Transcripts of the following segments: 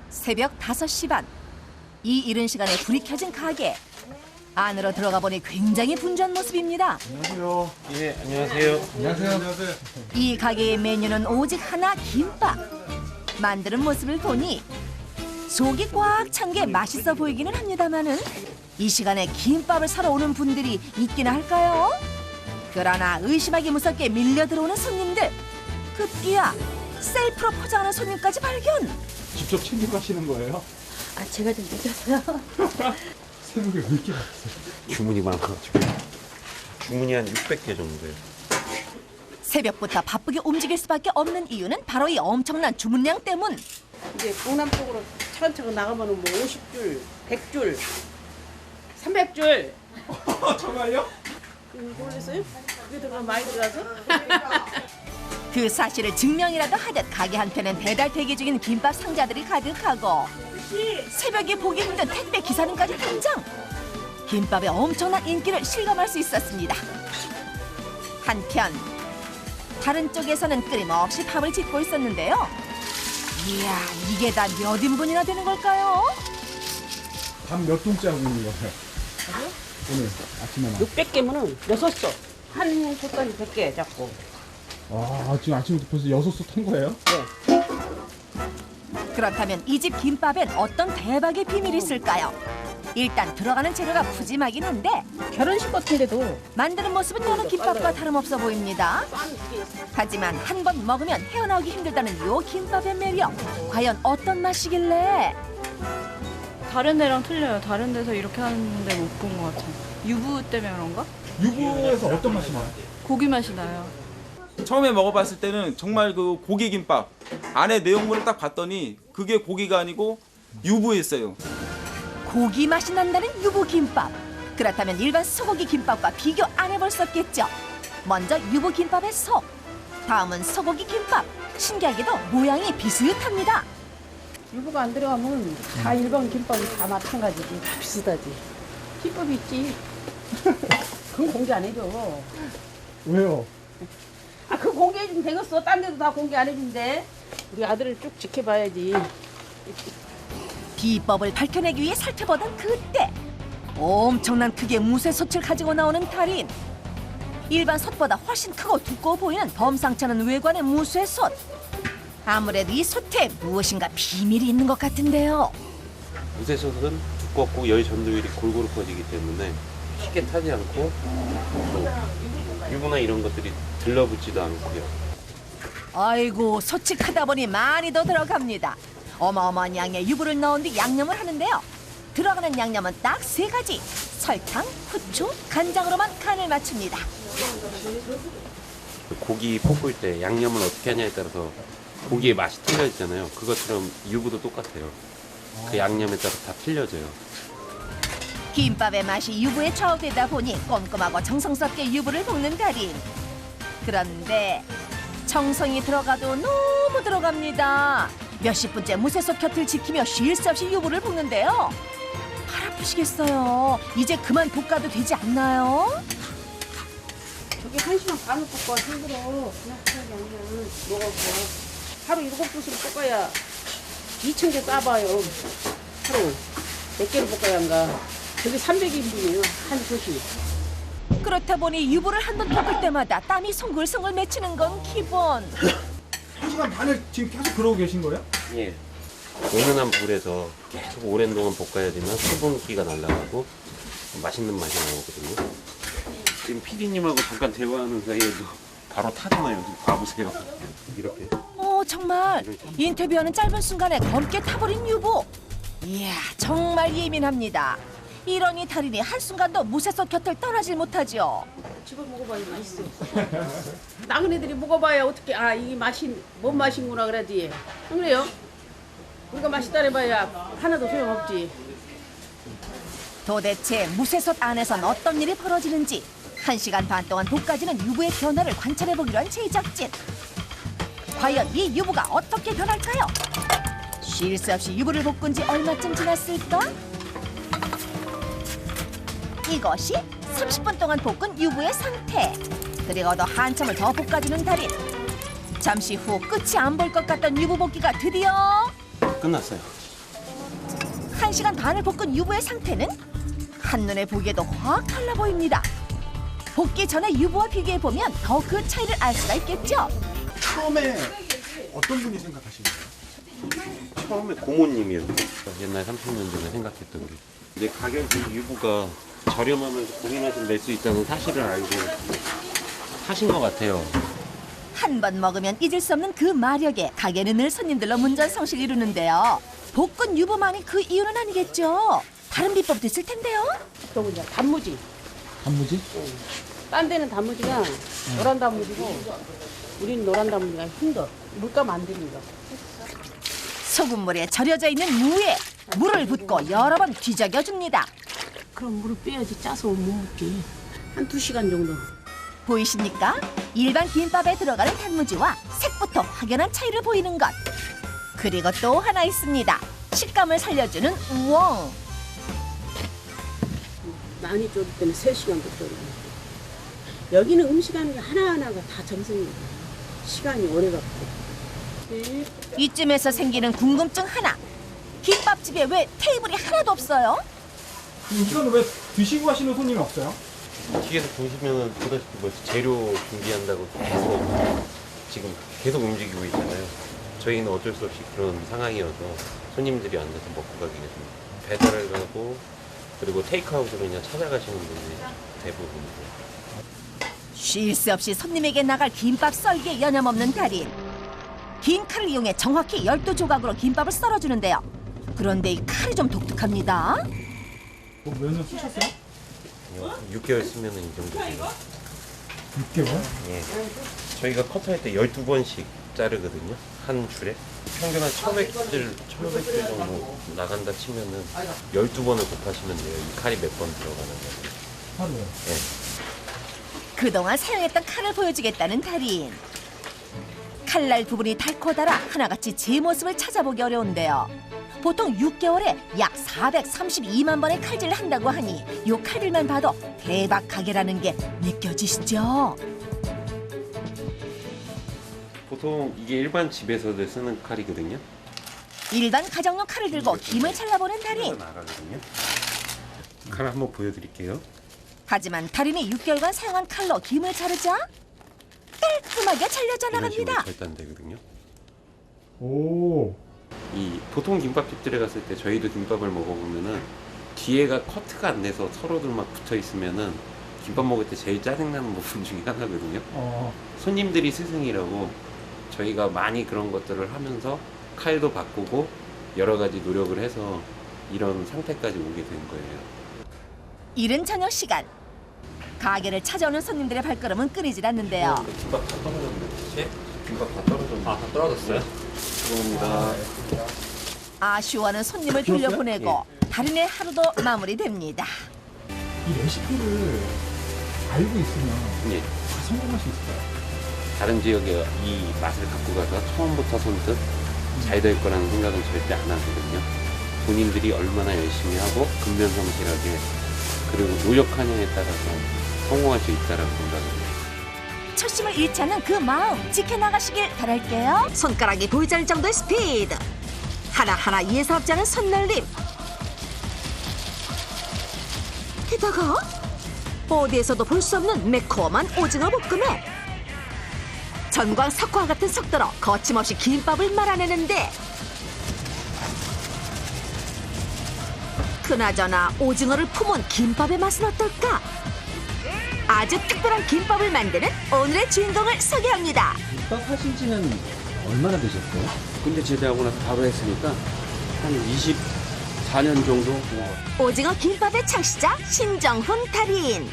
새벽 5시 반. 이 이른 시간에 불이 켜진 가게. 안으로 들어가 보니 굉장히 분주한 모습입니다. 안녕하세요. 예, 안녕하세요. 안녕하세요. 이 가게의 메뉴는 오직 하나, 김밥. 만드는 모습을 보니 속이 꽉 찬 게 맛있어 보이기는 합니다마는 이 시간에 김밥을 사러 오는 분들이 있기나 할까요? 그러나 의심하기 무섭게 밀려 들어오는 손님들. 급기야 셀프로 포장하는 손님까지 발견. 직접 챙겨 가시는 거예요? 아, 제가 좀 늦었어요. 새벽에 왜 이렇게 왔어요? 주문이 많아가지고. 주문이 한 600개 정도 돼요. 새벽부터 바쁘게 움직일 수밖에 없는 이유는 바로 이 엄청난 주문량 때문. 이제 강남 쪽으로 차근차근 나가면은 뭐 50줄, 100줄, 300줄. 정말요? 모르겠어요? 그게 들어가 많이 들어가서? 그 사실을 증명이라도 하듯 가게 한편엔 배달 대기 중인 김밥 상자들이 가득하고 새벽에 보기 힘든 택배 기사님까지 등장. 김밥의 엄청난 인기를 실감할 수 있었습니다. 한편 다른 쪽에서는 끊임없이 밥을 짓고 있었는데요. 이야, 이게 다 몇 인분이나 되는 걸까요? 밥 몇 동째 하고 있는 거예요? 오늘 아침에 나. 600개면은 6솥. 한 솥까지 100개 잡고. 아, 지금 아침부터 벌써 6솥 한 거예요? 그렇다면 이 집 김밥엔 어떤 대박의 비밀이 있을까요? 일단 들어가는 재료가 푸짐하긴 한데 결혼식 같은데도 만드는 모습은 여느 김밥과 다름없어 보입니다. 하지만 한 번 먹으면 헤어나오기 힘들다는 요 김밥의 매력. 과연 어떤 맛이길래? 다른 데랑 틀려요. 다른 데서 이렇게 하는데 못 본 것 같아요. 유부 때문에 그런가? 유부에서 어떤 맛이 나요? 고기 맛이 나요. 처음에 먹어봤을 때는 정말 그 고기 김밥 안에 내용물을 딱 봤더니 그게 고기가 아니고 유부였어요. 고기 맛이 난다는 유부김밥. 그렇다면 일반 소고기 김밥과 비교 안 해볼 수 없겠죠. 먼저 유부김밥의 속, 다음은 소고기 김밥. 신기하게도 모양이 비슷합니다. 유부가 안 들어가면 다 일반 김밥이 다 마찬가지지. 다 비슷하지. 비법이 있지. 그건 공개 안 해줘. 왜요? 아, 그 공개해주면 되겠어. 딴 데도 다 공개 안 해준대. 우리 아들을 쭉 지켜봐야지. 비법을 밝혀내기 위해 살펴보던 그때 엄청난 크기의 무쇠솥을 가지고 나오는 달인. 일반 솥보다 훨씬 크고 두꺼워 보이는 범상치 않은 외관의 무쇠솥. 아무래도 이 솥에 무엇인가 비밀이 있는 것 같은데요. 무쇠솥은 두껍고 열 전도율이 골고루 퍼지기 때문에 쉽게 타지 않고 또 유부나 이런 것들이 들러붙지도 않고요. 아이고, 솥이 크다 보니 많이 더 들어갑니다. 어마어마한 양의 유부를 넣은 뒤 양념을 하는데요. 들어가는 양념은 딱 3가지. 설탕, 후추, 간장으로만 간을 맞춥니다. 고기 볶을 때 양념을 어떻게 하냐에 따라서 고기의 맛이 틀려지잖아요. 그것처럼 유부도 똑같아요. 그 양념에 따라 다 틀려져요. 김밥의 맛이 유부에 좌우되다 보니 꼼꼼하고 정성스럽게 유부를 볶는 달인. 그런데 정성이 들어가도 너무 들어갑니다. 몇십 분째 무쇠솥 곁을 지키며 쉴 새 없이 유부를 볶는데요. 팔 아프시겠어요. 이제 그만 볶아도 되지 않나요? 저기 1시간 반을 볶아 힘들어. 그냥 그냥 양념을 먹어서. 하루 7붓을 볶아야 2,000개 싸봐요. 하루. 몇 개를 볶아야 한가. 저게 300인분이에요. 한 솥이. 그렇다 보니 유부를 한 번 볶을 때마다 땀이 송글송글 맺히는 건 기본. 1시간 반을 지금 계속 그러고 계신 거예요? 예. 은은한 불에서 계속 오랜 동안 볶아야 되면 수분기가 날아가고 맛있는 맛이 나오거든요. 지금 피디님하고 잠깐 대화하는 사이에도 바로 타잖아요. 지금 봐보세요. 이렇게. 정말 인터뷰하는 짧은 순간에 검게 타버린 유부. 이야, 정말 예민합니다. 이러니 달인이 한순간도 무쇠솥 곁을 떠나질 못하죠. 집어 먹어봐야 맛있어. 나그네들이 먹어봐야 어떻게 이게 맛이 뭔 맛인구나 그러지. 안 그래요? 우리가 맛있다 해봐야 하나도 소용없지. 도대체 무쇠솥 안에선 어떤 일이 벌어지는지 1시간 반 동안 볶아지는 유부의 변화를 관찰해보기로 한 제작진. 과연 이 유부가 어떻게 변할까요? 쉴 새 없이 유부를 볶은 지 얼마쯤 지났을까? 이것이 30분 동안 볶은 유부의 상태. 그리고 더 한참을 더 볶아주는 달인. 잠시 후 끝이 안 볼 것 같던 유부 볶기가 드디어 끝났어요. 1시간 반을 볶은 유부의 상태는 한눈에 보기에도 확 달라 보입니다. 볶기 전에 유부와 비교해보면 더 그 차이를 알 수가 있겠죠. 처음에 어떤 분이 생각하신 거예요? 처음에 고모님이었는데 옛날 30년 전에 생각했던 게 이제 가격이 유부가 저렴하면서 고민하시면 낼 수 있다는 사실을 알고 하신 것 같아요. 한 번 먹으면 잊을 수 없는 그 마력에 가게는 늘 손님들로 문전성시를 이루는데요. 볶은 유부만이 그 이유는 아니겠죠. 다른 비법도 있을 텐데요. 또 이제 단무지. 단무지? 딴 데는 단무지가 노란 단무지고 우리는 노란 단무지가 힘들어. 물감 안 들입니다. 소금물에 절여져 있는 무에 물을 붓고 여러 번 뒤적여줍니다. 그럼 물을 빼야지 짜서 못 먹지. 한 2시간 정도. 보이십니까? 일반 김밥에 들어가는 단무지와 색부터 확연한 차이를 보이는 것. 그리고 또 하나 있습니다. 식감을 살려주는 우엉. 많이 졸일 때는 3시간도 졸여요. 여기는 음식하는 게 하나하나가 다 정성이에요. 시간이 오래 갖고. 이쯤에서 생기는 궁금증 하나. 김밥집에 왜 테이블이 하나도 없어요? 이건 왜 드시고 가시는 손님이 없어요? 뒤에서 보시면은 보다시피 뭐 재료 준비한다고 지금 계속 움직이고 있잖아요. 저희는 어쩔 수 없이 그런 상황이어서 손님들이 앉아서 먹고 가기가 좀 배달을 가고 그리고 테이크아웃으로 그냥 찾아가시는 분들이 대부분이고요. 쉴 새 없이 손님에게 나갈 김밥 썰기에 여념없는 달인. 긴 칼을 이용해 정확히 12조각으로 김밥을 썰어주는데요. 그런데 이 칼이 좀 독특합니다. 뭐 면을 쓰셨어요? 6개월 쓰면은 이 정도 돼요. 6개월? 예. 저희가 커트할 때 12번씩 자르거든요. 한 줄에. 평균 한 1500줄 정도 나간다 치면은 12번을 곱하시면 돼요. 이 칼이 몇 번 들어가는 거예요. 하루에. 예. 그동안 사용했던 칼을 보여주겠다는 달인. 칼날 부분이 닳고 닳아 하나같이 제 모습을 찾아보기 어려운데요. 보통 6개월에 약 432만 번의 칼질을 한다고 하니 이 칼들만 봐도 대박 가게라는 게 느껴지시죠? 보통 이게 일반 집에서도 쓰는 칼이거든요. 일반 가정용 칼을 들고 김을 잘라보는 달인. 나가거든요. 칼 한번 보여드릴게요. 하지만 달인이 6개월간 사용한 칼로 김을 자르자 깔끔하게 잘려져 이런 식으로 나갑니다. 절단되거든요. 오. 이 보통 김밥집들에 갔을 때 저희도 김밥을 먹어보면은 뒤에가 커트가 안 돼서 서로들 막 붙어 있으면은 김밥 먹을 때 제일 짜증나는 부분 중에 하나거든요. 손님들이 스승이라고 저희가 많이 그런 것들을 하면서 칼도 바꾸고 여러 가지 노력을 해서 이런 상태까지 오게 된 거예요. 이른 저녁 시간. 가게를 찾아오는 손님들의 발걸음은 끊이질 않는데요. 김밥 다 떨어졌는데? 김밥 다 떨어졌는데? 아, 다 떨어졌어요? 죄송합니다. 아쉬워하는 손님을 돌려보내고 달인의 하루도 마무리됩니다. 이 레시피를 알고 있으면 예. 다 성공할 수 있을까요? 다른 지역에 이 맛을 갖고 가서 처음부터 손뜻 잘 될 거라는 생각은 절대 안 하거든요. 본인들이 얼마나 열심히 하고 근면성실하게 그리고 노력하냐에 따라서 성공할 수 있다라고 생각합니다. 초심을 잃지 않는 그 마음 지켜나가시길 바랄게요. 손가락이 보이지 않을 정도의 스피드. 하나하나 예사롭지 않은 손놀림. 게다가 어디에서도 볼 수 없는 매콤한 오징어 볶음에 전광 석화 같은 속도로 거침없이 김밥을 말아내는데 그나저나 오징어를 품은 김밥의 맛은 어떨까? 아주 특별한 김밥을 만드는 오늘의 주인공을 소개합니다. 김밥 하신 지는 얼마나 되셨어요? 근데 제대하고 나서 바로 했으니까 한 24년 정도? 오징어 김밥의 창시자 신정훈 달인.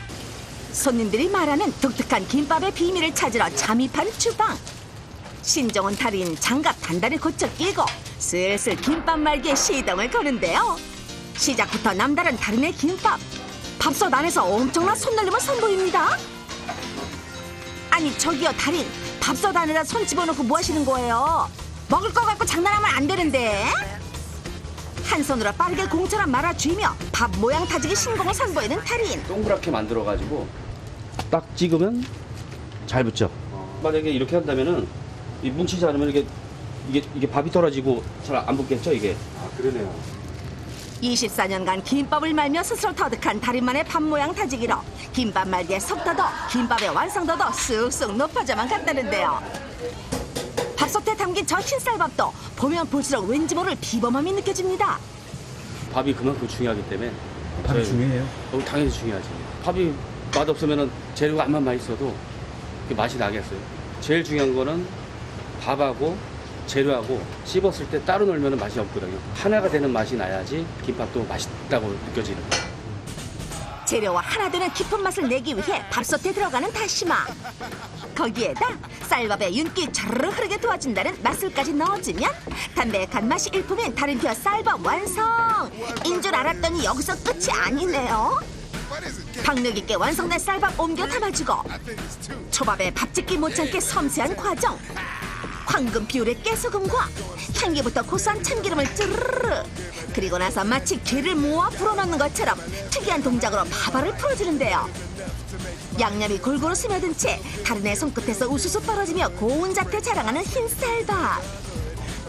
손님들이 말하는 독특한 김밥의 비밀을 찾으러 잠입한 주방. 신정훈 달인 장갑 단단히 고쳐 끼고 슬슬 김밥 말기에 시동을 거는데요. 시작부터 남다른 달인의 김밥. 밥솥 안에서 엄청난 손놀림을 선보입니다. 아니 저기요 달인, 밥솥 안에다 손 집어넣고 뭐 하시는 거예요? 먹을 거 갖고 장난하면 안 되는데. 한 손으로 빠르게 공처럼 말아주이며 밥 모양 다지기 신공을 선보이는 달인. 동그랗게 만들어가지고 딱 찍으면 잘 붙죠. 만약에 이렇게 한다면은 이 뭉치지 않으면 이게 밥이 떨어지고 잘 안 붙겠죠 이게. 아, 그러네요. 24년간 김밥을 말며 스스로 터득한 달인만의 밥 모양 다지기로 김밥 말기의 속도도 김밥의 완성도도 쑥쑥 높아져만 갔다는데요. 밥솥에 담긴 저 흰쌀밥도 보면 볼수록 왠지 모를 비범함이 느껴집니다. 밥이 그만큼 중요하기 때문에 밥이 저희- 중요해요. 당연히 중요하지. 밥이 맛없으면 재료가 암만 맛있어도 그 맛이 나겠어요. 제일 중요한 거는 밥하고 재료하고 씹었을 때 따로 놀면 맛이 없거든요. 하나가 되는 맛이 나야지 김밥도 맛있다고 느껴지는 거예요. 재료와 하나 되는 깊은 맛을 내기 위해 밥솥에 들어가는 다시마. 거기에다 쌀밥의 윤기 차르르 흐르게 도와준다는 맛술까지 넣어주면 담백한 맛이 일품인 달인표 쌀밥 완성! 인 줄 알았더니 여기서 끝이 아니네요. 박력 있게 완성된 쌀밥 옮겨 담아주고 초밥에 밥짓기 못지않게 섬세한 과정. 황금 비율의 깨소금과 향기부터 고소한 참기름을 찌르르. 그리고 나서 마치 기를 모아 불어넣는 것처럼 특이한 동작으로 밥알을 풀어주는데요. 양념이 골고루 스며든 채 달인의 손끝에서 우수수 떨어지며 고운 자태 자랑하는 흰쌀밥.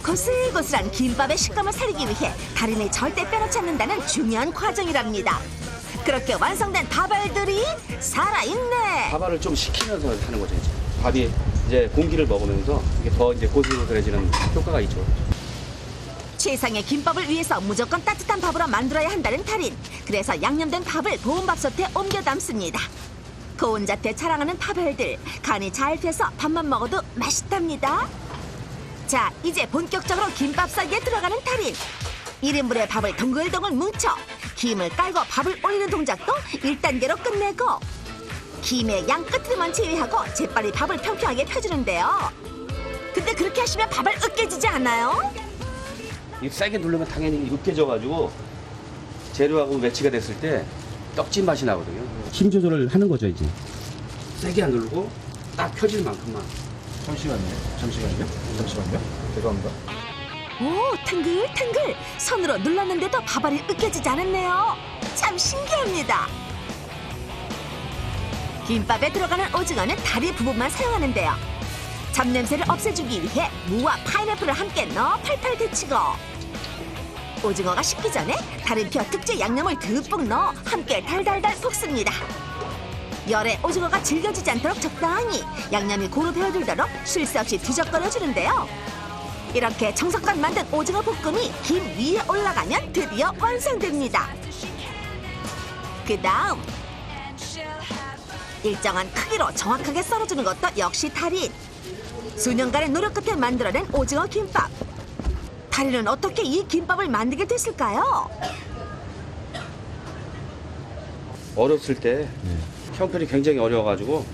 고슬고슬한 김밥의 식감을 살리기 위해 달인이 절대 빼놓지 않는다는 중요한 과정이랍니다. 그렇게 완성된 밥알들이 살아있네. 밥알을 좀 식히면서 하는 거죠. 이제. 밥이 이제 공기를 먹으면서 이게 더 이제 고슬고슬해지는 효과가 있죠. 최상의 김밥을 위해서 무조건 따뜻한 밥으로 만들어야 한다는 달인. 그래서 양념된 밥을 보온밥솥에 옮겨 담습니다. 고운 자태 자랑하는 밥알들. 간이 잘 배서 밥만 먹어도 맛있답니다. 자, 이제 본격적으로 김밥 싸기에 들어가는 달인. 1인분의 밥을 동글동글 뭉쳐 김을 깔고 밥을 올리는 동작도 1단계로 끝내고 김의 양 끝으로만 제외하고 재빨리 밥을 평평하게 펴주는데요. 근데 그렇게 하시면 밥을 으깨지지 않아요? 이 세게 누르면 당연히 으깨져가지고 재료하고 매치가 됐을 때 떡진 맛이 나거든요. 힘 조절을 하는 거죠 이제. 세게 안 누르고 딱 펴질 만큼만. 잠시만요. 죄송합니다. 오, 탱글탱글. 손으로 눌렀는데도 밥알이 으깨지지 않았네요. 참 신기합니다. 김밥에 들어가는 오징어는 다리 부분만 사용하는데요. 잡냄새를 없애주기 위해 무와 파인애플을 함께 넣어 팔팔 데치고 오징어가 식기 전에 달인표 특제 양념을 듬뿍 넣어 함께 달달달 볶습니다. 열에 오징어가 질겨지지 않도록 적당히 양념이 고루 배어들도록 쉴 새 없이 뒤적거려주는데요. 이렇게 정성껏 만든 오징어 볶음이 김 위에 올라가면 드디어 완성됩니다. 그 다음 일정한 크기로 정확하게 썰어주는 것도 역시 달인. 수년간의 노력 끝에 만들어낸 오징어 김밥. 달인은 어떻게 이 김밥을 만들게 됐을까요? 어렸을 때 형편이 굉장히 어려워가지고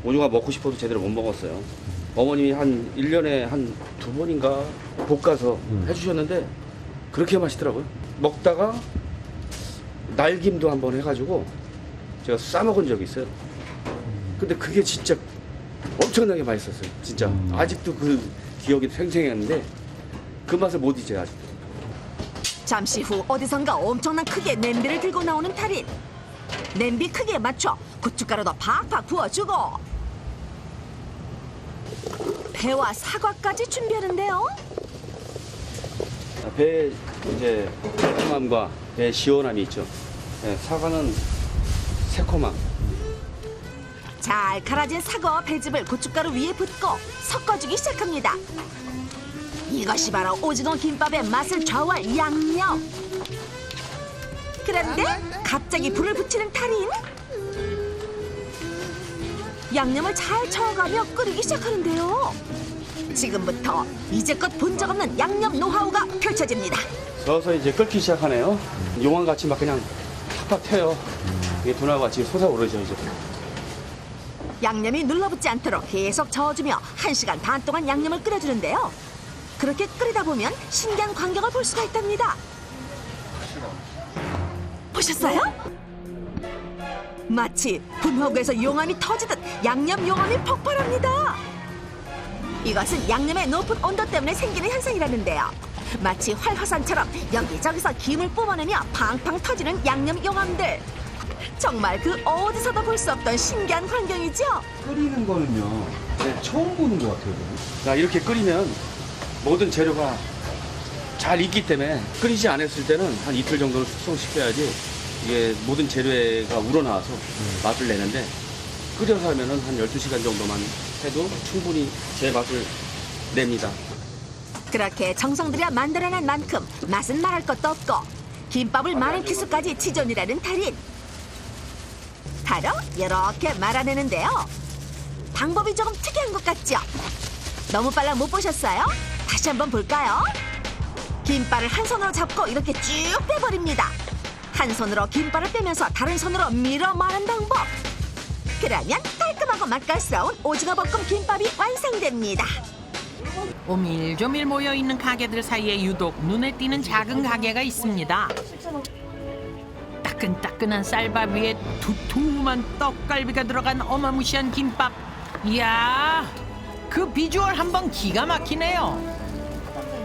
오징어 먹고 싶어도 제대로 못 먹었어요. 어머님이 한 1년에 한 2번인가 볶아서 해주셨는데 그렇게 맛있더라고요. 먹다가 날김도 한번 해가지고 제가 싸먹은 적이 있어요. 근데 그게 진짜 엄청나게 맛있었어요. 진짜 아직도 그 기억이 생생했는데 그 맛을 못 잊어요 아직도. 잠시 후 어디선가 엄청난 크기의 냄비를 들고 나오는 달인. 냄비 크기에 맞춰 고춧가루도 팍팍 부어주고 배와 사과까지 준비하는데요. 배 이제 달콤함과 배 시원함이 있죠. 네, 사과는 새콤함. 잘 갈아진 사과와 배즙을 고춧가루 위에 붓고 섞어주기 시작합니다. 이것이 바로 오징어 김밥의 맛을 좌우할 양념. 그런데 갑자기 불을 붙이는 달인. 양념을 잘 저어가며 끓이기 시작하는데요. 지금부터 이제껏 본 적 없는 양념 노하우가 펼쳐집니다. 서서히 이제 끓기 시작하네요. 용왕같이 막 그냥 팍팍 튀어요. 이게 분화가 같이 솟아오르죠 이제. 양념이 눌러붙지 않도록 계속 저어주며 1시간 반 동안 양념을 끓여주는데요. 그렇게 끓이다 보면 신기한 광경을 볼 수가 있답니다. 보셨어요? 마치 분화구에서 용암이 터지듯 양념 용암이 폭발합니다. 이것은 양념의 높은 온도 때문에 생기는 현상이라는데요. 마치 활화산처럼 여기저기서 김을 뿜어내며 팡팡 터지는 양념 용암들. 정말 그 어디서도 볼 수 없던 신기한 광경이죠. 끓이는 거는요. 처음 보는 것 같아요. 자, 이렇게 끓이면 모든 재료가 잘 잘 익기 때문에 끓이지 않았을 때는 한 이틀 정도를 숙성시켜야지 이게 모든 재료가 우러나와서 맛을 내는데 끓여서 하면은 한 12시간 정도만 해도 충분히 제 맛을 냅니다. 그렇게 정성 들여 만들어낸 만큼 맛은 말할 것도 없고 김밥을 마른 기술까지 지존이라는 달인. 바로 이렇게 말아내는데요. 방법이 조금 특이한 것 같죠? 너무 빨라 못 보셨어요? 다시 한번 볼까요? 김발을 한 손으로 잡고 이렇게 쭉 빼버립니다. 한 손으로 김발을 빼면서 다른 손으로 밀어 마는 방법. 그러면 깔끔하고 맛깔스러운 오징어 볶음 김밥이 완성됩니다. 오밀조밀 모여있는 가게들 사이에 유독 눈에 띄는 작은 가게가 있습니다. 따끈따끈한 쌀밥 위에 두툼한 떡갈비가 들어간 어마무시한 김밥. 이야, 그 비주얼 한번 기가 막히네요.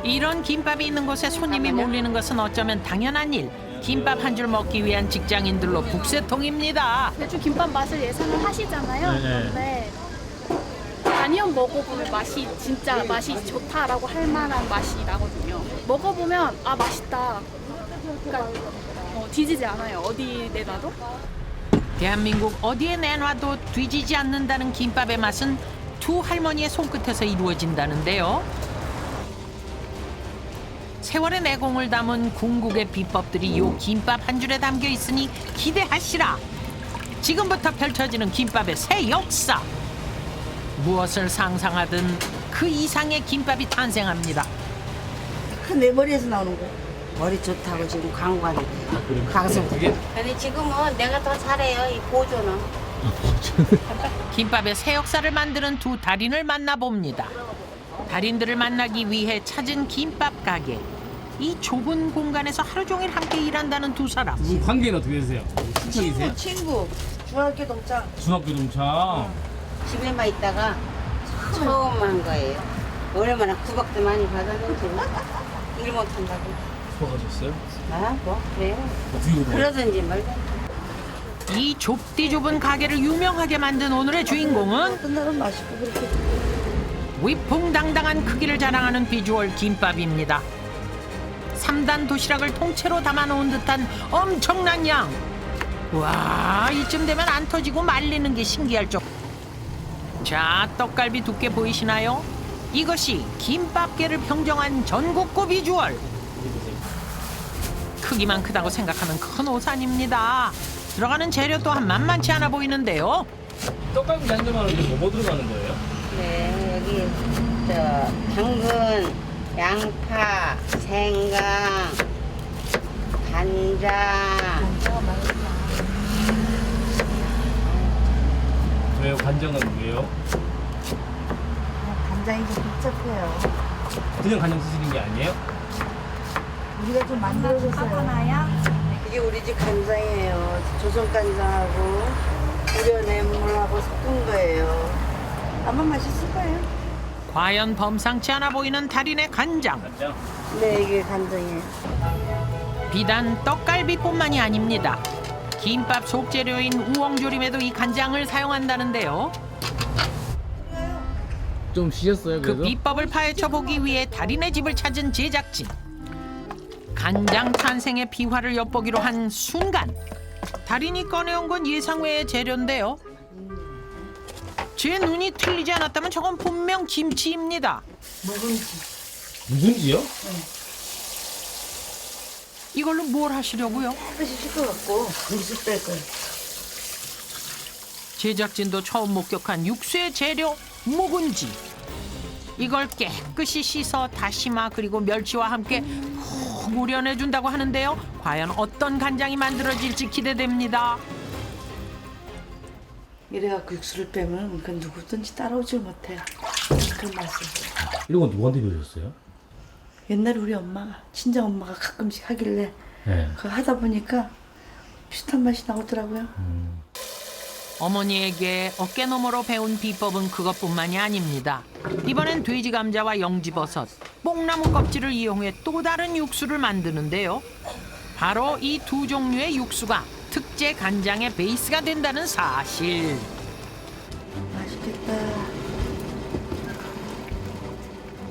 이런 김밥이 있는 곳에 손님이 몰리는 것은 어쩌면 당연한 일. 김밥 한 줄 먹기 위한 직장인들로 북새통입니다. 대충 김밥 맛을 예상을 하시잖아요. 네. 단연 먹어보면 맛이 진짜 맛이 좋다라고 할 만한 맛이 나거든요. 먹어보면 아 맛있다. 그러니까 뒤지지 않아요. 어디 내놔도. 대한민국 어디에 내놔도 뒤지지 않는다는 김밥의 맛은 두 할머니의 손끝에서 이루어진다는데요. 세월의 내공을 담은 궁극의 비법들이 요 김밥 한 줄에 담겨 있으니 기대하시라. 지금부터 펼쳐지는 김밥의 새 역사. 무엇을 상상하든 그 이상의 김밥이 탄생합니다. 내 머리에서 나오는 거. 머리 좋다고 지금 광고하는 거. 방송. 아니 지금은 내가 더 잘해요. 이 보조는. 김밥의 새 역사를 만드는 두 달인을 만나봅니다. 달인들을 만나기 위해 찾은 김밥 가게. 이 좁은 공간에서 하루 종일 함께 일한다는 두 사람. 관계는 어떻게 되세요? 친척이세요? 친구. 중학교 동창. 중학교 동창. 집에만 있다가 처음 한 거예요. 얼마나 구박도 많이 받았는지. 일 못한다고. 수고하셨어요? 아, 뭐 그래요. 어떻게 그러든지 말든지. 이 좁디 좁은 가게를 유명하게 만든 오늘의 주인공은 끝나면 맛있고 그렇게. 위풍당당한 크기를 자랑하는 비주얼 김밥입니다. 3단 도시락을 통째로 담아놓은 듯한 엄청난 양. 와, 이쯤 되면 안 터지고 말리는 게 신기할 정. 자, 떡갈비 두께 보이시나요? 이것이 김밥계를 평정한 전국구 비주얼. 크기만 크다고 생각하는 큰 오산입니다. 들어가는 재료 또한 만만치 않아 보이는데요. 떡갈비 단점하는데 뭐 들어가는 거예요? 네, 여기 당근, 양파, 생강, 간장. 왜요? 간장은 왜요? 간장이 좀 복잡해요. 그냥 간장 쓰시는 게 아니에요? 우리가 좀 만들어줬어요. 이게 우리 집 간장이에요. 조선 간장하고 우려내물하고 섞은 거예요. 아마 맛있을 거예요. 과연 범상치 않아 보이는 달인의 간장. 간장? 네, 이게 간장이에요. 비단 떡갈비뿐만이 아닙니다. 김밥 속재료인 우엉조림에도 이 간장을 사용한다는데요. 좀 쉬셨어요, 그 비법을 파헤쳐 보기 위해 달인의 집을 찾은 제작진. 간장 탄생의 비화를 엿보기로 한 순간 달인이 꺼내온 건 예상 외의 재료인데요. 제 눈이 틀리지 않았다면 저건 분명 김치입니다. 묵은지요? 이걸로 뭘 하시려고요? 깨끗이 씻어갖고 물을 뺄 거예요. 제작진도 처음 목격한 육수의 재료 묵은지. 이걸 깨끗이 씻어 다시마 그리고 멸치와 함께 푹 우려내준다고 하는데요. 과연 어떤 간장이 만들어질지 기대됩니다. 이래갖고 육수를 빼면 그 누구든지 따라오질 못해요. 그런 맛을. 이런 건 누구한테 배우셨어요? 옛날에 우리 엄마가 친정 엄마가 가끔씩 하길래 네. 그거 하다 보니까 비슷한 맛이 나오더라고요. 어머니에게 어깨너머로 배운 비법은 그것뿐만이 아닙니다. 이번엔 돼지 감자와 영지버섯, 뽕나무 껍질을 이용해 또 다른 육수를 만드는데요. 바로 이 두 종류의 육수가 특제 간장의 베이스가 된다는 사실. 맛있겠다.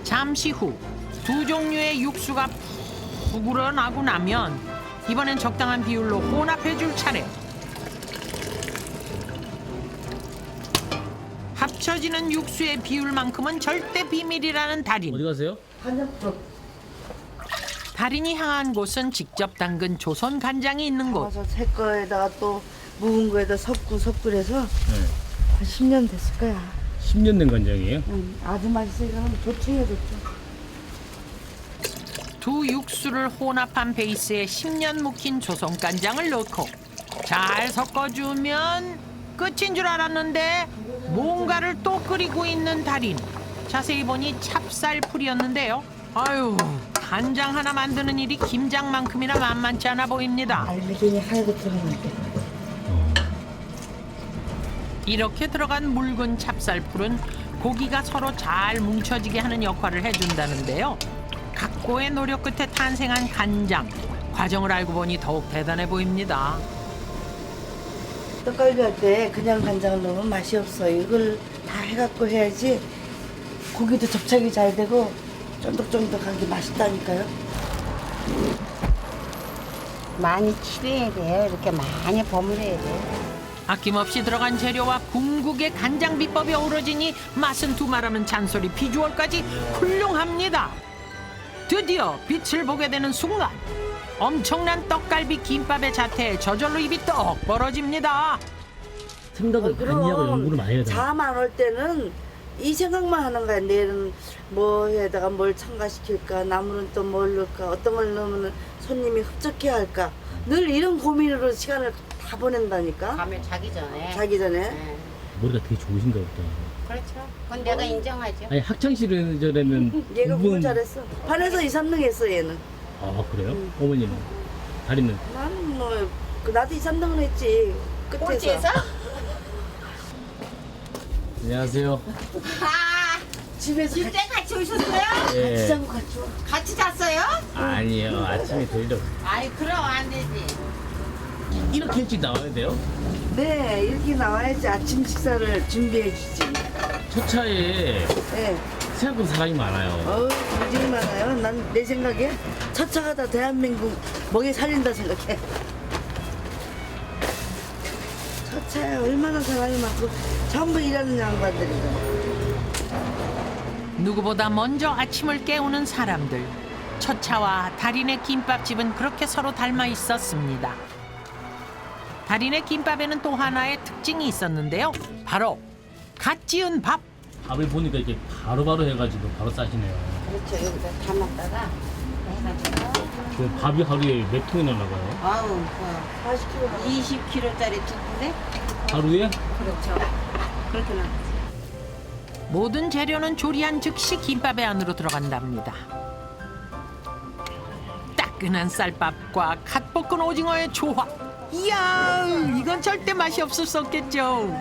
잠시 후 두 종류의 육수가 푹 우러나고 나면 이번엔 적당한 비율로 혼합해줄 차례. 합쳐지는 육수의 비율만큼은 절대 비밀이라는 달인. 어디 가세요? 간장국. 달인이 향한 곳은 직접 담근 조선 간장이 있는 곳. 가서 새 거에다가 또 묵은 거에다 섞으래서 네. 한 10년 됐을 거야. 10년 된 간장이에요? 응, 아주 맛있어요. 좋지요, 좋죠. 두 육수를 혼합한 베이스에 10년 묵힌 조선 간장을 넣고 잘 섞어주면 끝인 줄 알았는데 뭔가를 또 끓이고 있는 달인. 자세히 보니 찹쌀풀이었는데요. 아유, 간장 하나 만드는 일이 김장만큼이나 만만치 않아 보입니다. 알배기니 하얗게 들어있는데. 이렇게 들어간 묽은 찹쌀풀은 고기가 서로 잘 뭉쳐지게 하는 역할을 해준다는데요. 각고의 노력 끝에 탄생한 간장. 과정을 알고 보니 더욱 대단해 보입니다. 떡갈비 할 때 그냥 간장을 넣으면 맛이 없어. 이걸 다 해갖고 해야지 고기도 접착이 잘 되고 쫀득쫀득한 게 맛있다니까요. 많이 칠해야 돼요. 이렇게 많이 버무려야 돼요. 아낌없이 들어간 재료와 궁극의 간장 비법이 어우러지니 맛은 두말하면 잔소리, 비주얼까지 훌륭합니다. 드디어 빛을 보게 되는 순간 엄청난 떡갈비 김밥의 자태에 저절로 입이 떡 벌어집니다. 생각을 많이 하고 연구를 많이 해야 돼요. 잠 안 올 때는 이 생각만 하는 거야. 내일은 뭐에다가 뭘 첨가시킬까, 나물은 또 뭘 넣을까, 어떤 걸 넣으면 손님이 흡족해 할까. 늘 이런 고민으로 시간을 다 보낸다니까. 밤에 자기 전에. 자기 전에. 네. 머리가 되게 좋으신가 보다. 그렇죠. 그건 내가 인정하죠. 아니 학창 시절에는 얘가 공부 공부는- 잘했어. 반에서 2, 3등 했어 얘는. 아 그래요? 어머니는? 다리는? 나는 뭐 나도 2, 3등은 했지. 끝에서. 꼴찌에서? 안녕하세요. 집에서 집에 같이 오셨어요? 예. 같이 자고 같이 와. 같이 잤어요? 아니에요. 아침에 데리러 아이 그럼 안 되지. 이렇게 일찍 나와야 돼요? 네, 이렇게 나와야지 아침 식사를 준비해 주지. 첫 차에 네. 생각보다 사람이 많아요. 굉장히 많아요. 난 내 생각에 첫 차가 다 대한민국 먹이 살린다 생각해. 첫 차에 얼마나 사람이 많고 전부 일하는 양반들이고. 누구보다 먼저 아침을 깨우는 사람들. 첫 차와 달인의 김밥집은 그렇게 서로 닮아 있었습니다. 달인의 김밥에는 또 하나의 특징이 있었는데요. 바로 갓 지은 밥. 밥을 보니까 이렇게 바로바로 해가지고 바로 싸시네요. 그렇죠. 여기다 담았다가 해가지고. 그 밥이 하루에 몇 통이나 나가요? 아우 20kg짜리 두 분에? 하루에? 그렇죠. 그렇게 나. 모든 재료는 조리한 즉시 김밥에 안으로 들어간답니다. 따끈한 쌀밥과 갓 볶은 오징어의 조합. 이야, 이건 절대 맛이 없을 수 없겠죠.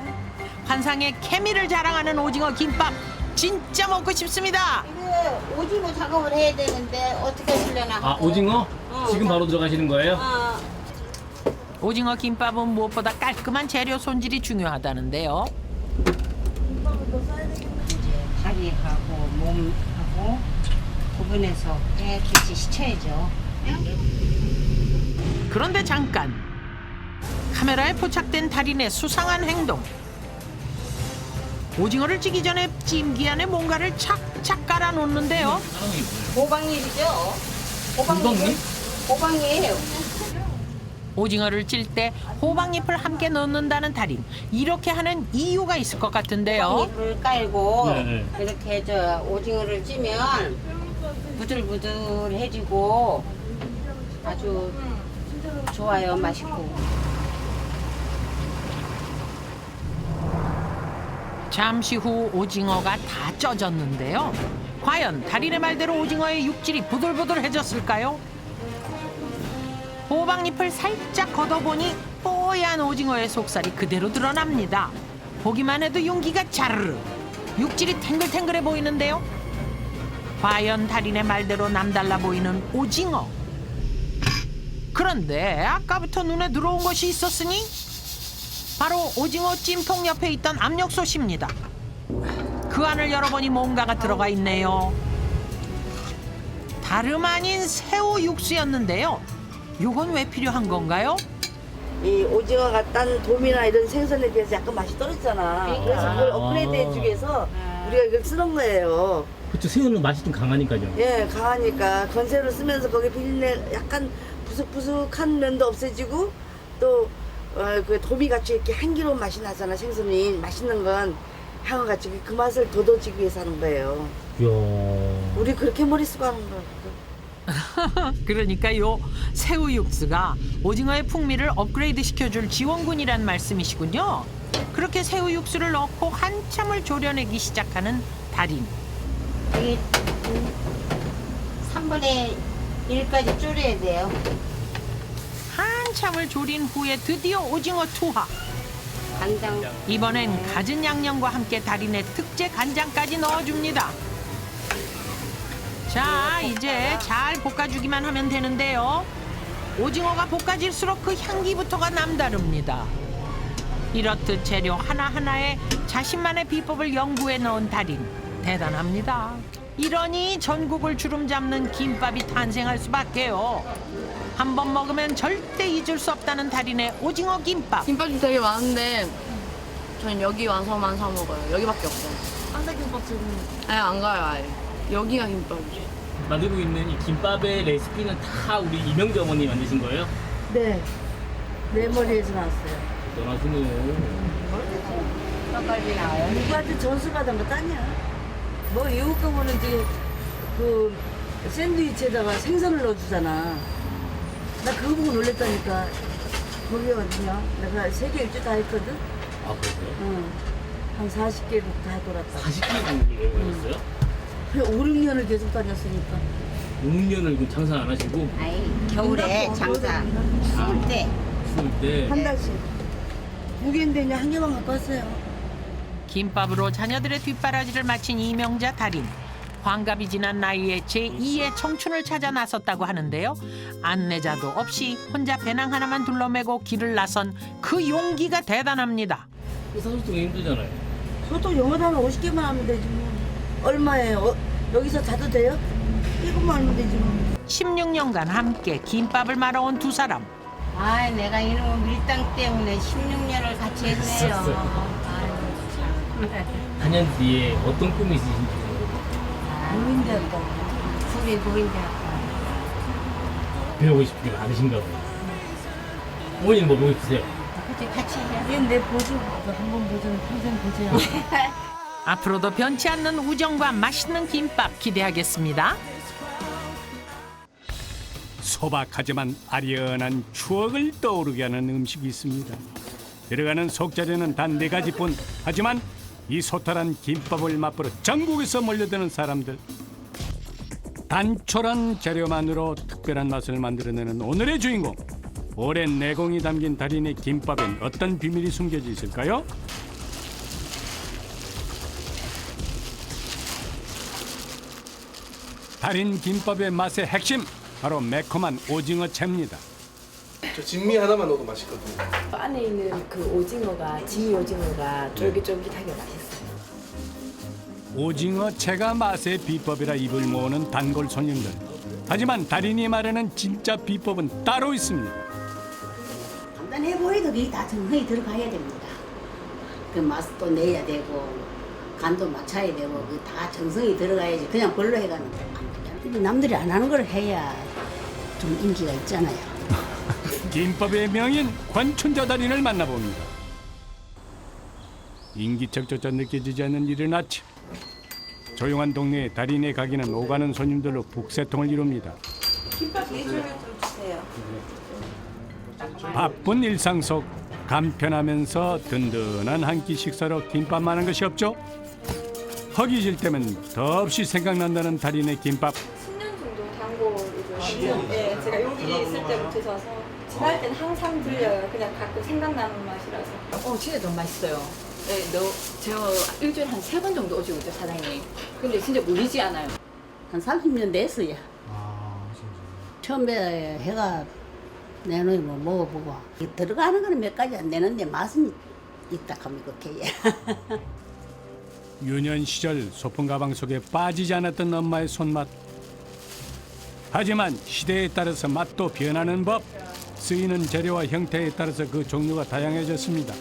환상의 케미를 자랑하는 오징어 김밥. 진짜 먹고 싶습니다. 이거 오징어 작업을 해야 되는데 어떻게 하시려나 하고. 아 오징어? 지금 바로 들어가시는 거예요? 오징어 김밥은 무엇보다 깔끔한 재료 손질이 중요하다는데요. 다리하고 몸하고 구분해서 깨끗이 씻어야죠. 그런데 잠깐. 카메라에 포착된 달인의 수상한 행동. 오징어를 찌기 전에 찜기 안에 뭔가를 착착 깔아 놓는데요. 호박잎이죠. 호박잎? 호박잎. 오징어를 찔 때 호박잎을 함께 넣는다는 달인. 이렇게 하는 이유가 있을 것 같은데요. 호박잎을 깔고 네. 이렇게 오징어를 찌면 부들부들해지고 아주 좋아요. 맛있고. 잠시 후 오징어가 다 쪄졌는데요. 과연 달인의 말대로 오징어의 육질이 부들부들해졌을까요? 호박잎을 살짝 걷어보니 뽀얀 오징어의 속살이 그대로 드러납니다. 보기만 해도 윤기가 자르르. 육질이 탱글탱글해 보이는데요. 과연 달인의 말대로 남달라 보이는 오징어. 그런데 아까부터 눈에 들어온 것이 있었으니 바로 오징어 찜통 옆에 있던 압력솥입니다. 그 안을 열어보니 뭔가가 들어가 있네요. 다름 아닌 새우 육수였는데요. 요건 왜 필요한 건가요? 이 오징어가 딴 돔이나 이런 생선에 비해서 약간 맛이 떨어지잖아. 그래서 그걸 업그레이드 해주기 위해서 우리가 이걸 쓰는 거예요. 그렇죠. 새우는 맛이 좀 강하니까요. 예, 강하니까 건새우를 쓰면서 거기 비린내 약간 부석부석한 면도 없애지고 또 그 도미같이 이렇게 향기로운 맛이 나잖아. 생선이 맛있는 건 향을 같이 그 맛을 돋워주기 위해서 하는 거예요. 이야. 우리 그렇게 머리 쓰고 하는 거야. 그러니까요. 새우 육수가 오징어의 풍미를 업그레이드 시켜줄 지원군이란 말씀이시군요. 그렇게 새우 육수를 넣고 한참을 졸여내기 시작하는 달인. 이게 3분의 1까지 줄여야 돼요. 한참을 졸인 후에 드디어 오징어 투하. 간장. 이번엔 갖은 양념과 함께 달인의 특제 간장까지 넣어줍니다. 자, 이제 잘 볶아주기만 하면 되는데요. 오징어가 볶아질수록 그 향기부터가 남다릅니다. 이렇듯 재료 하나하나에 자신만의 비법을 연구해 넣은 달인. 대단합니다. 이러니 전국을 주름잡는 김밥이 탄생할 수밖에요. 한 번 먹으면 절대 잊을 수 없다는 달인의 오징어 김밥. 김밥이 되게 많은데 저는 여기 와서만 사 먹어요. 여기밖에 없어요. 한사김밥집은 안 가요 아예. 여기가 김밥이죠. 만들고 있는 이 김밥의 레시피는 다 우리 이명재 어머니 만드신 거예요? 네, 내 머리에서 나왔어요. 대단하시네요. 떡갈비 나와요. 누구한테 전수 받은 거 아니야? 뭐 이웃 가면은 이제 그 샌드위치에다가 생선을 넣어주잖아. 나 그거 보고 놀랬다니까. 거기 어디냐? 내가 세계 일주 다 했거든. 아, 그래요? 응. 한 40개국 다 돌았다. 40개국을 다녔어요? 5, 6년을 계속 다녔으니까. 5년을 장사 안 하시고 아이, 겨울에 장사. 추울 때. 추울 때 한 달씩. 무게인데냐 한 개만 갖고 왔어요. 김밥으로 자녀들의 뒷바라지를 마친 이명자 달인. 환갑이 지난 나이에 제2의 청춘을 찾아 나섰다고 하는데요. 안내자도 없이 혼자 배낭 하나만 둘러매고 길을 나선 그 용기가 대단합니다. 소통 힘들잖아요. 소통 영어도 하면 50개만 하면 되지 뭐. 얼마예요? 여기서 자도 돼요? 이것만 하면 되지 뭐. 16년간 함께 김밥을 말아온 두 사람. 아, 내가 이놈의 밀당 때문에 16년을 같이 했네요. 아유, 참. 4년 뒤에 어떤 꿈이 있으신지. 부인되고, 둘이 부인되고. 배우고 싶은 게 많으신가 봐요. 어머니는 뭐 배우고 싶으세요? 그때 같이 해야 얘 내 보조. 한번 보조는 평생 보조야. 앞으로도 변치 않는 우정과 맛있는 김밥 기대하겠습니다. 소박하지만 아련한 추억을 떠오르게 하는 음식이 있습니다. 들어가는 속재료는 단 4가지뿐. 하지만 이 소탈한 김밥을 맛보러 전국에서 몰려드는 사람들. 단촐한 재료만으로 특별한 맛을 만들어내는 오늘의 주인공. 오랜 내공이 담긴 달인의 김밥엔 어떤 비밀이 숨겨져 있을까요? 달인 김밥의 맛의 핵심, 바로 매콤한 오징어채입니다. 저 진미 하나만 넣어도 맛있거든요. 안에 있는 그 오징어가, 진미 오징어가 쫄깃쫄깃하게 맛있어요. 오징어채가 맛의 비법이라 입을 모으는 단골 손님들. 하지만 달인이 말하는 진짜 비법은 따로 있습니다. 간단해 보이도 그게 다 정성이 들어가야 됩니다. 그 맛도 내야 되고 간도 맞춰야 되고 그 다 정성이 들어가야지 그냥 별로 해가는 거 안 되잖아요. 남들이 안 하는 걸 해야 좀 인기가 있잖아요. 김밥의 명인 관춘자 달인을 만나봅니다. 인기척조차 느껴지지 않는 이른 아침. 조용한 동네에 달인의 가게는 오가는 손님들로 북새통을 이룹니다. 김밥 4줄만 좀 주세요. 바쁜 일상 속 간편하면서 든든한 한 끼 식사로 김밥만한 것이 없죠. 허기질 때면 더없이 생각난다는 달인의 김밥. 10년 정도 단골이고요. 네, 제가 여기 있을 때부터 사서 지날 땐 항상 들려요. 그냥 가끔 생각나는 맛이라서. 진짜 너무 맛있어요. 네, 제가 일주일에 한 3번 정도 오시고 있죠, 사장님. 근데 진짜 물리지 않아요. 한 30년 됐어요. 처음에 해가 내놓이 뭐 먹어보고 들어가는 거는 몇 가지 안 되는데 맛은 있다 하면 그렇게. 유년 시절 소품 가방 속에 빠지지 않았던 엄마의 손맛. 하지만 시대에 따라서 맛도 변하는 법, 쓰이는 재료와 형태에 따라서 그 종류가 다양해졌습니다.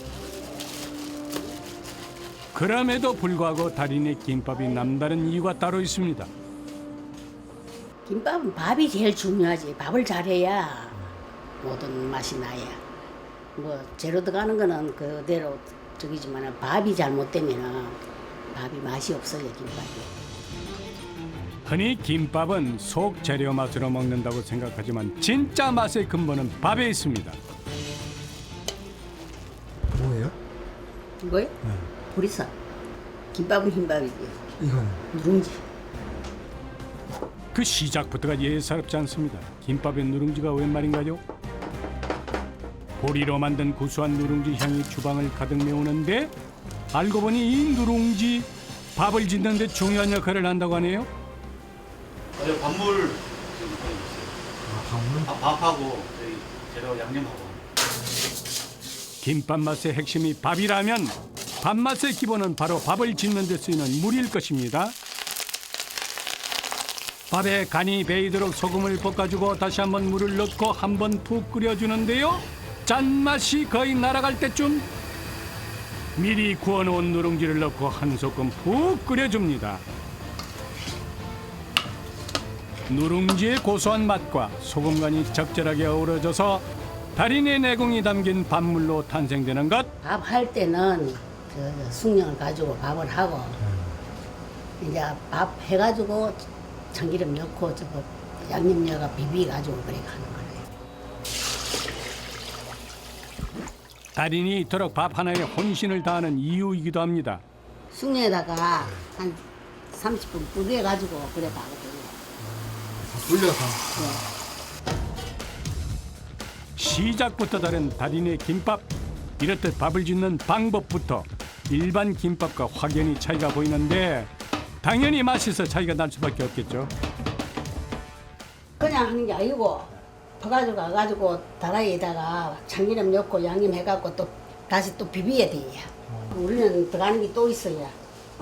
그럼에도 불구하고 달인의 김밥이 남다른 이유가 따로 있습니다. 김밥은 밥이 제일 중요하지. 밥을 잘해야 모든 맛이 나야. 뭐 재료 들어가는 거는 그대로 저기지만 밥이 잘못되면 밥이 맛이 없어요, 김밥이. 흔히 김밥은 속 재료 맛으로 먹는다고 생각하지만 진짜 맛의 근본은 밥에 있습니다. 뭐예요? 이거요? 보리쌀. 김밥은 흰밥이지. 이건 누룽지. 그 시작부터가 예사롭지 않습니다. 김밥의 누룽지가 웬 말인가요? 보리로 만든 구수한 누룽지 향이 주방을 가득 메우는데 알고 보니 이 누룽지 밥을 짓는 데 중요한 역할을 한다고 하네요. 밥물 밥물? 밥하고 저희 재료 양념하고. 김밥 맛의 핵심이 밥이라면 밥맛의 기본은 바로 밥을 짓는 데 쓰이는 물일 것입니다. 밥에 간이 배이도록 소금을 볶아주고 다시 한번 물을 넣고 한번 푹 끓여주는데요. 짠맛이 거의 날아갈 때쯤 미리 구워놓은 누룽지를 넣고 한 소끔 푹 끓여줍니다. 누룽지의 고소한 맛과 소금간이 적절하게 어우러져서 달인의 내공이 담긴 밥물로 탄생되는 것. 밥 할 때는 숭늉을 가지고 밥을 하고 이제 밥 해가지고 참기름 넣고 저거 양념 넣어가 비비가지고 그렇게 하는 거예요. 달인이 이토록 밥 하나에 혼신을 다하는 이유이기도 합니다. 숭늉에다가 한 30분 불려가지고 그래 밥을 불려서. 시작부터 다른 달인의 김밥. 이렇듯 밥을 짓는 방법부터 일반 김밥과 확연히 차이가 보이는데 당연히 맛에서 차이가 날 수밖에 없겠죠. 그냥 하는 게 아니고 퍼가지고 가가지고 다라이에다가 참기름 넣고 양념 해갖고 또 다시 또 비벼야 돼요. 우리는 들어가는 게 또 있어요.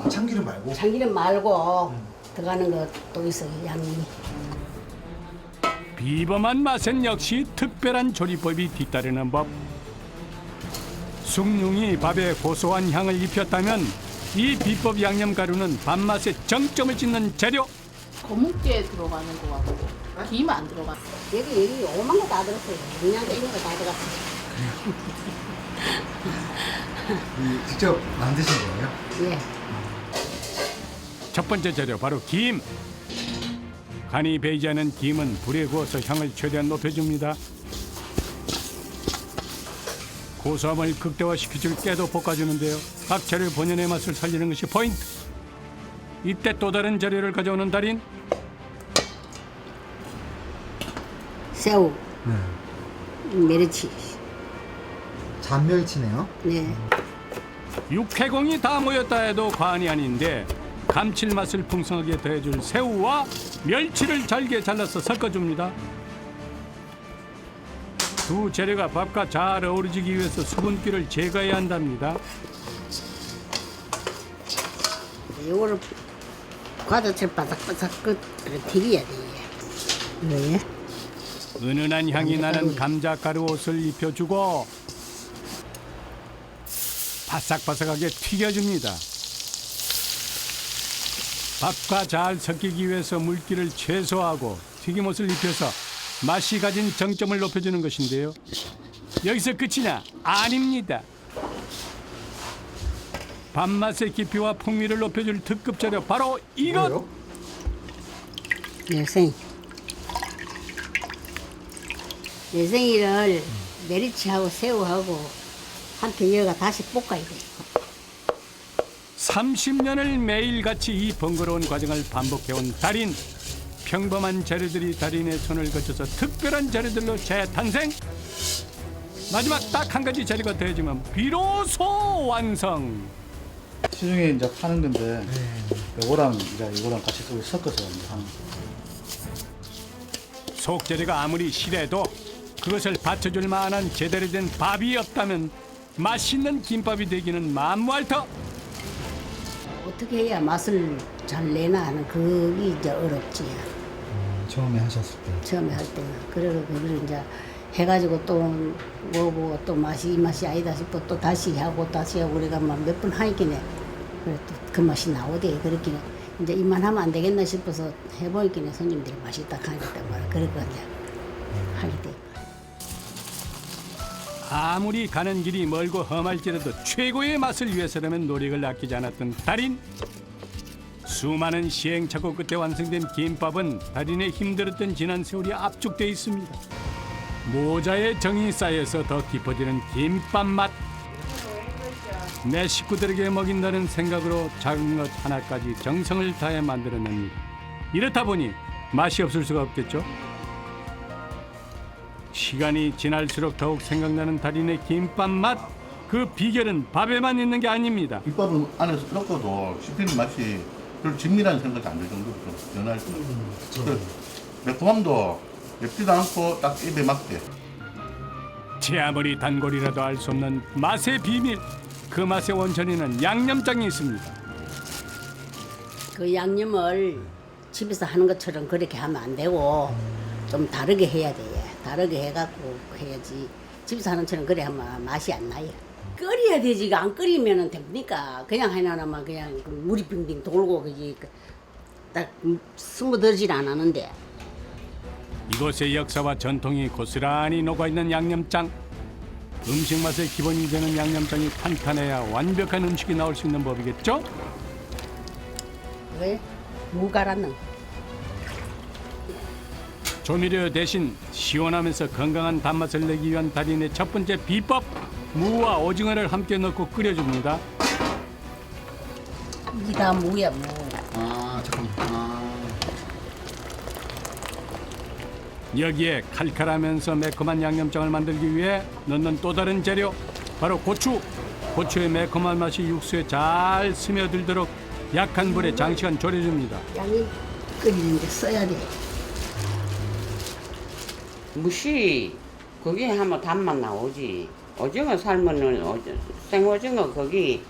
참기름 말고? 참기름 말고 들어가는 거 또 있어요, 양념이. 비범한 맛엔 역시 특별한 조리법이 뒤따르는 법. 숭늉이 밥에 고소한 향을 입혔다면 이 비법 양념가루는 밥맛의 정점을 찍는 재료. 거뭇게 들어가는 거 같고 김 안 들어가. 여기 오만 거 다 들었어요. 그냥 이런 거 다 들어갔어요. 직접 만드신 거예요? 예. 첫 번째 재료 바로 김. 간이 배이지 않은 김은 불에 구워서 향을 최대한 높여줍니다. 고소함을 극대화시켜줄 깨도 볶아주는데요. 각 재료 본연의 맛을 살리는 것이 포인트. 이때 또 다른 재료를 가져오는 달인. 새우, 메리치. 잔멸치네요. 네. 육해공이 다 모였다 해도 과언이 아닌데 감칠맛을 풍성하게 더해줄 새우와 멸치를 잘게 잘라서 섞어줍니다. 두 재료가 밥과 잘 어우러지기 위해서 수분기를 제거해야 한답니다. 이거를 과자처럼 바삭바삭 튀겨야 돼요. 네. 은은한 향이 나는 감자가루 옷을 입혀주고 바삭바삭하게 튀겨줍니다. 밥과 잘 섞이기 위해서 물기를 최소화하고 튀김옷을 입혀서 맛이 가진 정점을 높여주는 것인데요. 여기서 끝이냐? 아닙니다. 밥맛의 깊이와 풍미를 높여줄 특급 재료 바로 이것! 열생이. 열생이를 메리치하고 새우하고 한 덩이가 다시 볶아야 돼요. 30년을 매일같이 이 번거로운 과정을 반복해온 달인. 평범한 재료들이 달인의 손을 거쳐서 특별한 재료들로 재탄생. 마지막 딱 한 가지 재료가 더해지면 비로소 완성. 시중에 이제 파는 건데 이거랑 이제 이거랑 같이 섞어서 이제 하는. 속 재료가 아무리 실해도 그것을 받쳐줄 만한 제대로 된 밥이 없다면 맛있는 김밥이 되기는 만무할터. 어떻게 해야 맛을 잘 내나 하는 그게 이제 어렵지. 처음에 하셨을 때. 처음에 할 때는. 그리고 그걸 이제 해가지고 또 먹어보고 또 맛이 이 맛이 아니다 싶어 또 다시 하고 우리가 막 몇 번 하기네. 그래 또 그 맛이 나오대. 그렇게 이제 이만하면 안 되겠나 싶어서 해보니까 손님들이 맛있다 하기 때문에 그렇게 이제 하게 돼. 아무리 가는 길이 멀고 험할지라도 최고의 맛을 위해서라면 노력을 아끼지 않았던 달인. 수많은 시행착오 끝에 완성된 김밥은 달인의 힘들었던 지난 세월이 압축돼 있습니다. 모자에 정이 쌓여서 더 깊어지는 김밥 맛. 내 식구들에게 먹인다는 생각으로 작은 것 하나까지 정성을 다해 만들어냅니다. 이렇다 보니 맛이 없을 수가 없겠죠. 시간이 지날수록 더욱 생각나는 달인의 김밥 맛. 그 비결은 밥에만 있는 게 아닙니다. 김밥은 안에서 넣고도 씹히는 맛이 별로 진미라는 생각이 안 들 정도로 좀 연할 수 있어요. 매콤함도 맵지도 않고 딱 입에 맞게. 제 아무리 단골이라도 알 수 없는 맛의 비밀. 그 맛의 원천에는 양념장이 있습니다. 그 양념을 집에서 하는 것처럼 그렇게 하면 안 되고 좀 다르게 해야 돼. 다르게 해갖고 해야지. 집에서 하는 것처럼 그래 하면 맛이 안 나요. 끓여야 되지. 안 끓이면 됩니까? 그냥 해놔만 그냥 물이 빙빙 돌고 그지. 딱 스며들질 않았는데. 이곳의 역사와 전통이 고스란히 녹아있는 양념장. 음식 맛의 기본이 되는 양념장이 탄탄해야 완벽한 음식이 나올 수 있는 법이겠죠? 왜? 무 갈았는. 조미료 대신 시원하면서 건강한 단맛을 내기 위한 달인의 첫 번째 비법. 무와 오징어를 함께 넣고 끓여줍니다. 이게 다 무야, 무. 아, 잠깐만. 여기에 칼칼하면서 매콤한 양념장을 만들기 위해 넣는 또 다른 재료, 바로 고추. 고추의 매콤한 맛이 육수에 잘 스며들도록 약한 불에 장시간 졸여줍니다. 양이 끓이는데 써야 돼. 무시 거기에 하면 단맛 나오지. 오징어 삶으면 생오징어 거기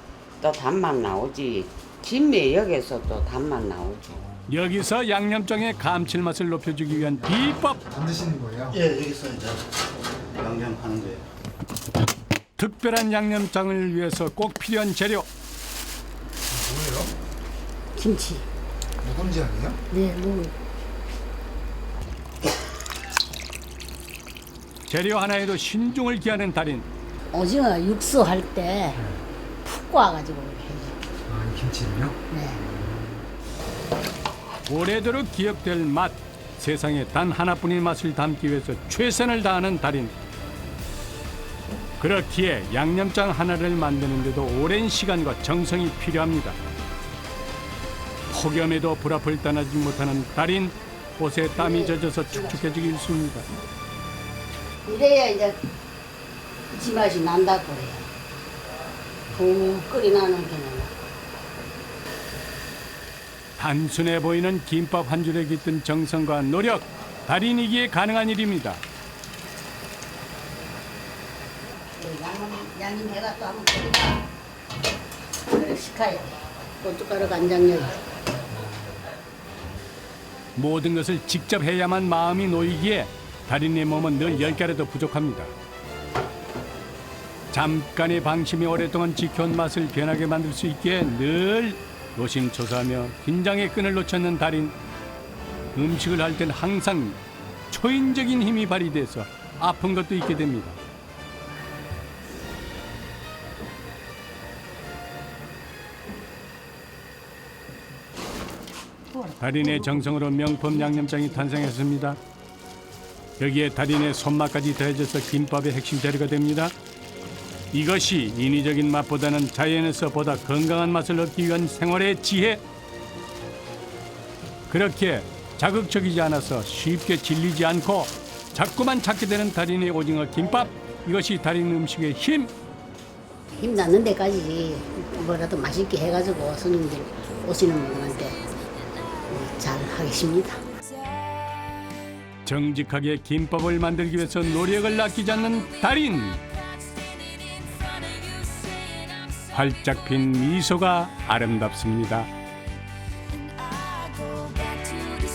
또 단맛 나오지. 진미 여기서 또 단맛 나오지. 여기서 양념장의 감칠맛을 높여주기 위한 비법. 안 드시는 거예요? 예, 여기서 이제 양념하는 거예요. 특별한 양념장을 위해서 꼭 필요한 재료. 뭐예요? 김치. 묵은지 아니에요? 네, 무. 재료 하나에도 신중을 기하는 달인. 오징어 육수 할 때 푹 구워가지고 해요. 아, 이 김치를요? 네. 오래도록 기억될 맛. 세상에 단 하나뿐인 맛을 담기 위해서 최선을 다하는 달인. 그렇기에 양념장 하나를 만드는데도 오랜 시간과 정성이 필요합니다. 폭염에도 불 앞을 떠나지 못하는 달인. 옷에 땀이 젖어서 축축해지기 일쑤입니다. 이래야 이제 지 맛이 난다고 그래요. 푹 끓이 나는 게는. 단순해 보이는 김밥 한 줄에 깃든 정성과 노력. 달인이기에 가능한 일입니다. 양념 해가 또 한번 끓이다. 그래 식혀야 돼. 고춧가루 간장열. 모든 것을 직접 해야만 마음이 놓이기에 달인의 몸은 늘 10개라도 부족합니다. 잠깐의 방심이 오랫동안 지켜온 맛을 변하게 만들 수 있기에 늘 노심초사하며 긴장의 끈을 놓쳤는 달인. 음식을 할 땐 항상 초인적인 힘이 발휘돼서 아픈 것도 있게 됩니다. 달인의 정성으로 명품 양념장이 탄생했습니다. 여기에 달인의 손맛까지 더해져서 김밥의 핵심 재료가 됩니다. 이것이 인위적인 맛보다는 자연에서 보다 건강한 맛을 얻기 위한 생활의 지혜. 그렇게 자극적이지 않아서 쉽게 질리지 않고 자꾸만 찾게 되는 달인의 오징어 김밥. 이것이 달인 음식의 힘. 힘 나는 데까지 뭐라도 맛있게 해가지고 손님들 오시는 분한테 잘 하겠습니다. 정직하게 김밥을 만들기 위해서 노력을 아끼지 않는 달인. 활짝 핀 미소가 아름답습니다.